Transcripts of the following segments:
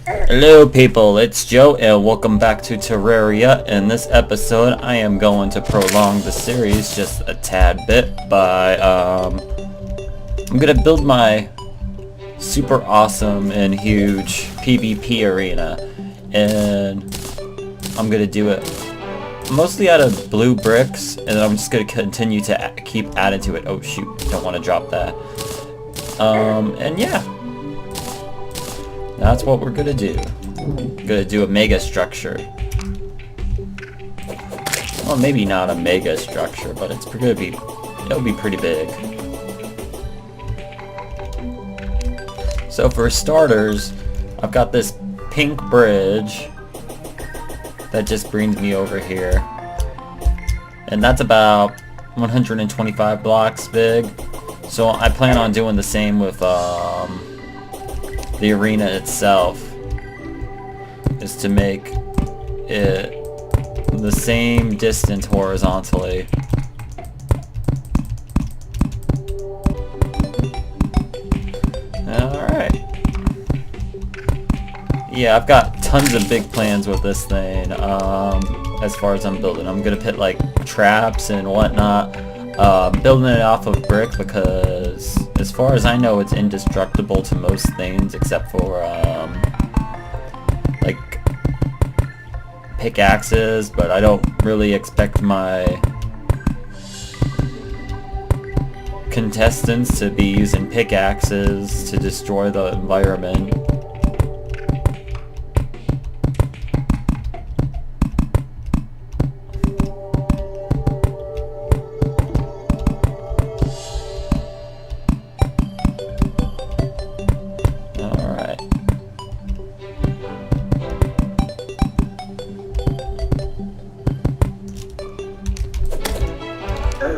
Hello people, it's Joe and welcome back to Terraria. In this episode I am going to prolong the series just a tad bit by I'm gonna build my super awesome and huge PvP arena, and I'm gonna do it mostly out of blue bricks, and I'm just gonna continue to keep adding to it. Oh shoot, don't want to drop that. And yeah, that's what we're gonna do. Gonna do a mega structure. Well, maybe not a mega structure, but it's gonna be, it'll be pretty big. So for starters, I've got this pink bridge that just brings me over here, and that's about 125 blocks big. So I plan on doing the same with the arena itself, is to make it the same distance horizontally. Alright. Yeah, I've got tons of big plans with this thing, as far as I'm building. I'm gonna put like traps and whatnot. Building it off of brick because, as far as I know, it's indestructible to most things except for like pickaxes, but I don't really expect my contestants to be using pickaxes to destroy the environment.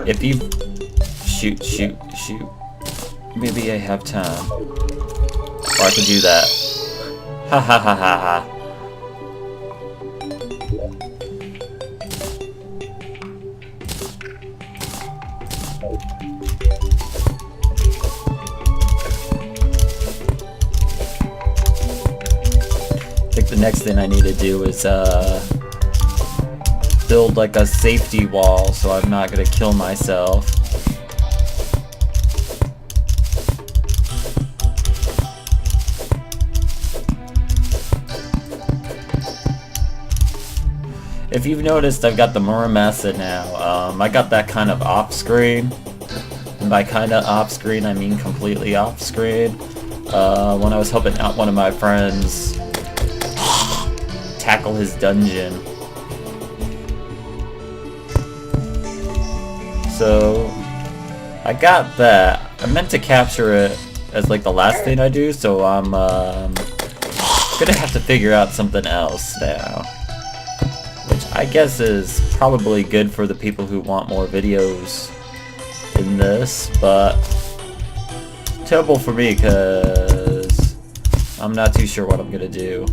If you shoot, maybe I have time. Or I could do that. Ha ha ha ha ha. I think the next thing I need to do is build like a safety wall so I'm not gonna kill myself. If you've noticed, I've got the reminiscent now. I got that kind of off screen, and by kind of off screen I mean completely off screen. When I was helping out one of my friends tackle his dungeon. So I got that. I meant to capture it as like the last thing I do, so I'm gonna have to figure out something else now, which I guess is probably good for the people who want more videos in this, but terrible for me because I'm not too sure what I'm gonna do.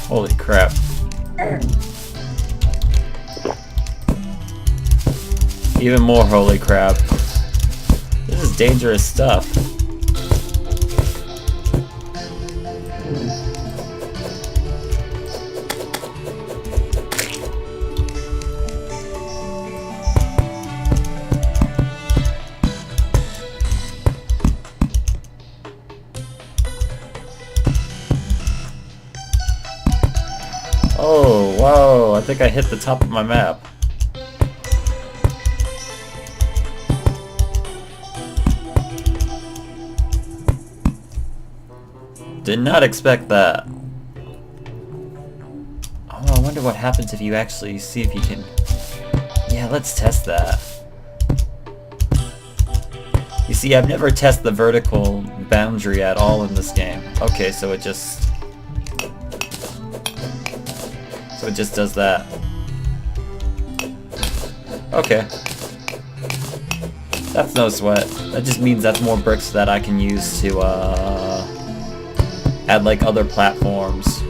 Holy crap. Even more holy crap. This is dangerous stuff. Oh, whoa, I think I hit the top of my map. Did not expect that. Oh, I wonder what happens if you actually see if you can... Yeah, let's test that. You see, I've never tested the vertical boundary at all in this game. Okay, so it just... So it just does that. Okay. That's no sweat. That just means that's more bricks that I can use to add like other platforms.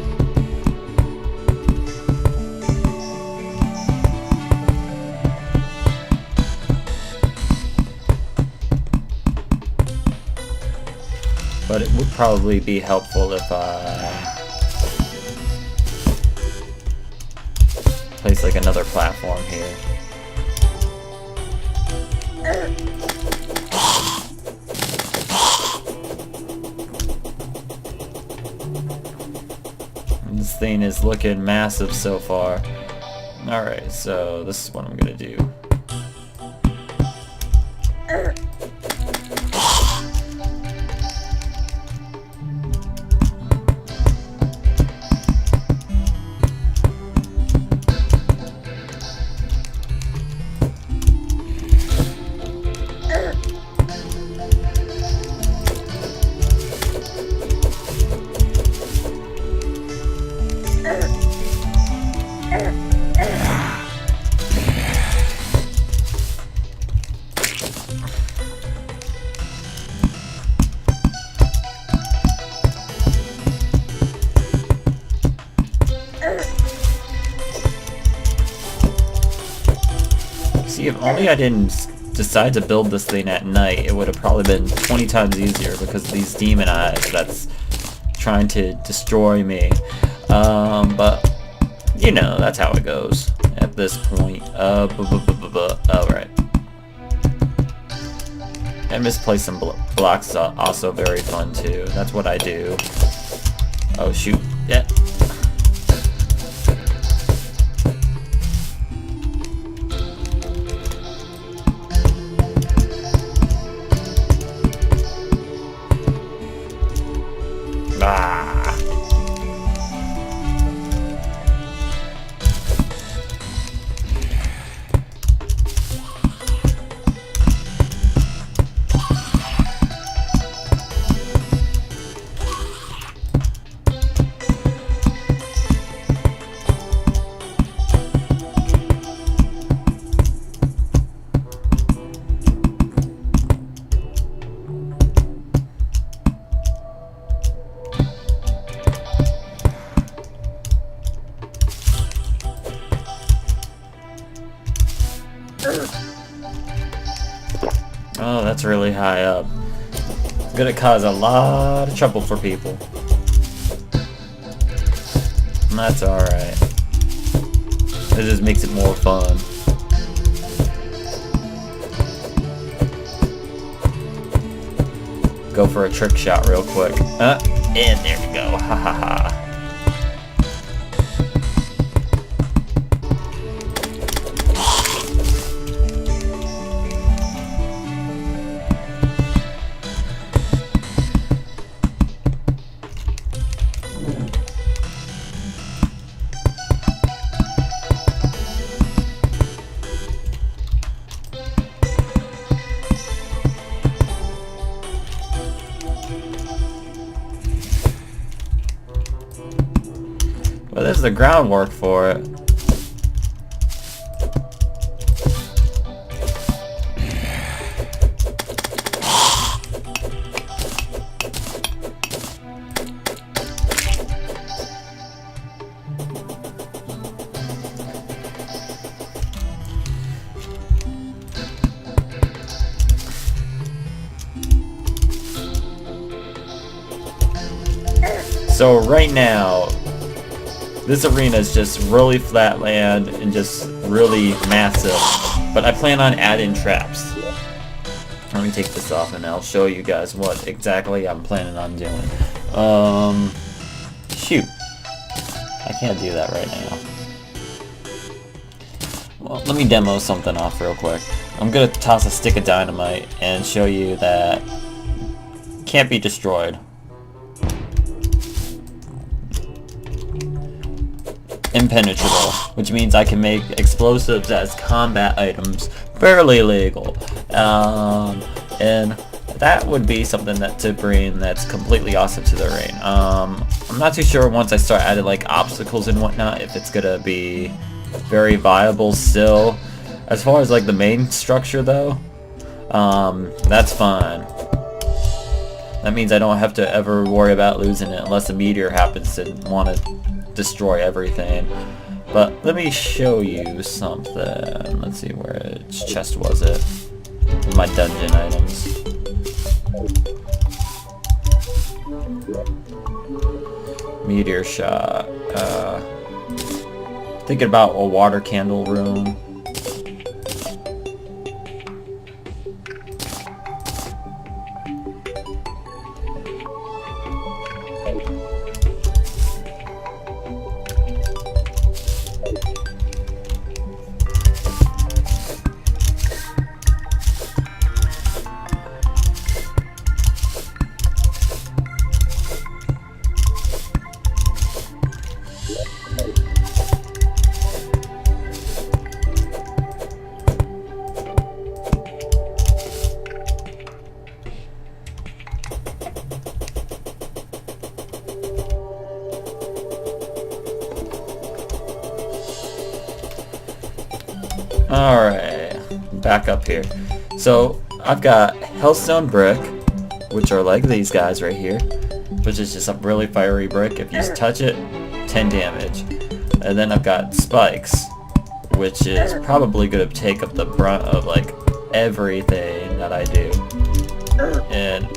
but it would probably be helpful if I place like another platform here. This thing is looking massive so far. Alright, so this is what I'm gonna do. See, if only I didn't decide to build this thing at night, it would have probably been 20 times easier because of these demon eyes that's trying to destroy me. But, you know, that's how it goes at this point. Alright. And misplacing blocks is also very fun too. That's what I do. Oh shoot. Yeah. Oh, that's really high up. It's gonna cause a lot of trouble for people. And that's alright. It just makes it more fun. Go for a trick shot real quick. And there we go. Ha ha ha. Well, there's the groundwork for it. So right now, this arena is just really flat land and just really massive, but I plan on adding traps. Let me take this off and I'll show you guys what exactly I'm planning on doing. Shoot. I can't do that right now. Well, let me demo something off real quick. I'm gonna toss a stick of dynamite and show you that it can't be destroyed. Impenetrable, which means I can make explosives as combat items fairly legal, and that would be something that to bring that's completely awesome to the rain. I'm not too sure once I start adding like obstacles and whatnot if it's gonna be very viable still. As far as like the main structure though, that's fine. That means I don't have to ever worry about losing it unless a meteor happens to want to destroy everything. But let me show you something. Let's see, which chest was it? My dungeon items. Meteor shot. Thinking about a water candle room. Alright, back up here. So, I've got Hellstone Brick, which are like these guys right here, which is just a really fiery brick. If you touch it, 10 damage. And then I've got Spikes, which is probably going to take up the brunt of like everything that I do. And,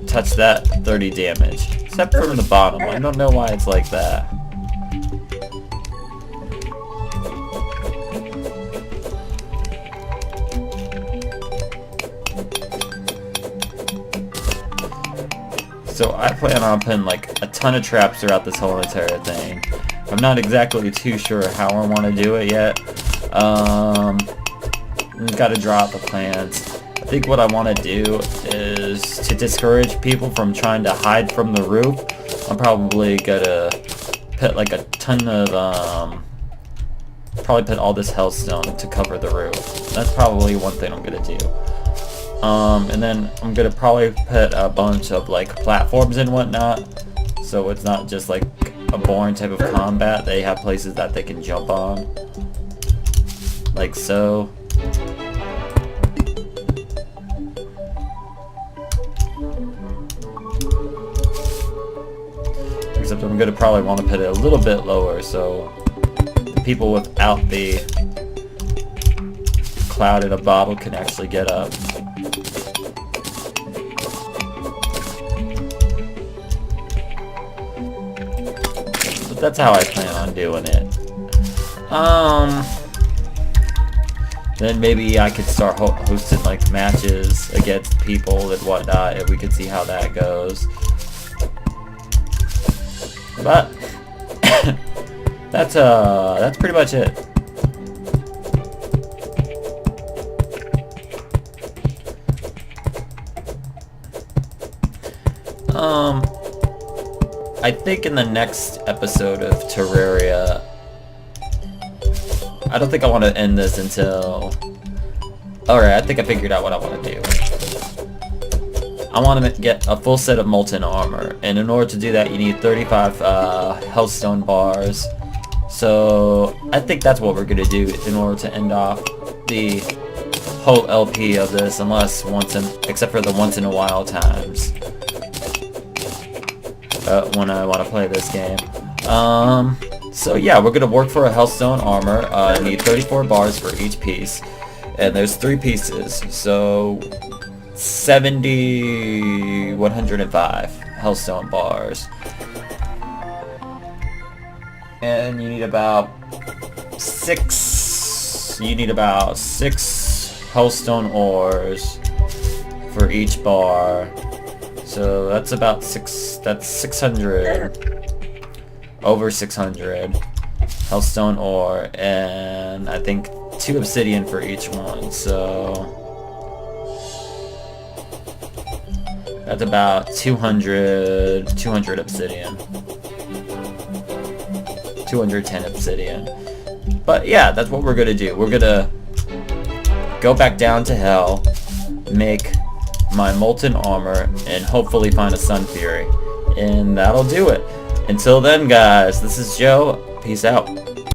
touch that, 30 damage. Except from the bottom, I don't know why it's like that. So I plan on putting like a ton of traps throughout this whole entire thing. I'm not exactly too sure how I want to do it yet. Gotta draw out the plans. I think what I want to do is to discourage people from trying to hide from the roof. I'm probably gonna put like a ton of probably put all this hellstone to cover the roof. That's probably one thing I'm gonna do. And then I'm gonna probably put a bunch of like platforms and whatnot, so it's not just like a boring type of combat. They have places that they can jump on, like so. Except I'm gonna probably want to put it a little bit lower so people without the cloud in a bottle can actually get up. That's how I plan on doing it. Then maybe I could start hosting like matches against people and whatnot, and we could see how that goes. But that's pretty much it. I think in the next episode of Terraria, I don't think I want to end this until... Alright, I think I figured out what I want to do. I want to get a full set of molten armor, and in order to do that you need 35 hellstone bars. So I think that's what we're going to do in order to end off the whole LP of this, except for the once in a while times. When I want to play this game. So yeah, we're gonna work for a hellstone armor. I need 34 bars for each piece, and there's 3 pieces, so 105 hellstone bars. And you need about 6 hellstone ores for each bar. So that's about 600, over 600 hellstone ore, and I think 2 obsidian for each one, so that's about 200 obsidian, 210 obsidian. But yeah, that's what we're gonna do. We're gonna go back down to hell, make my molten armor, and hopefully find a Sun Fury. And that'll do it. Until then, guys, this is Joe. Peace out.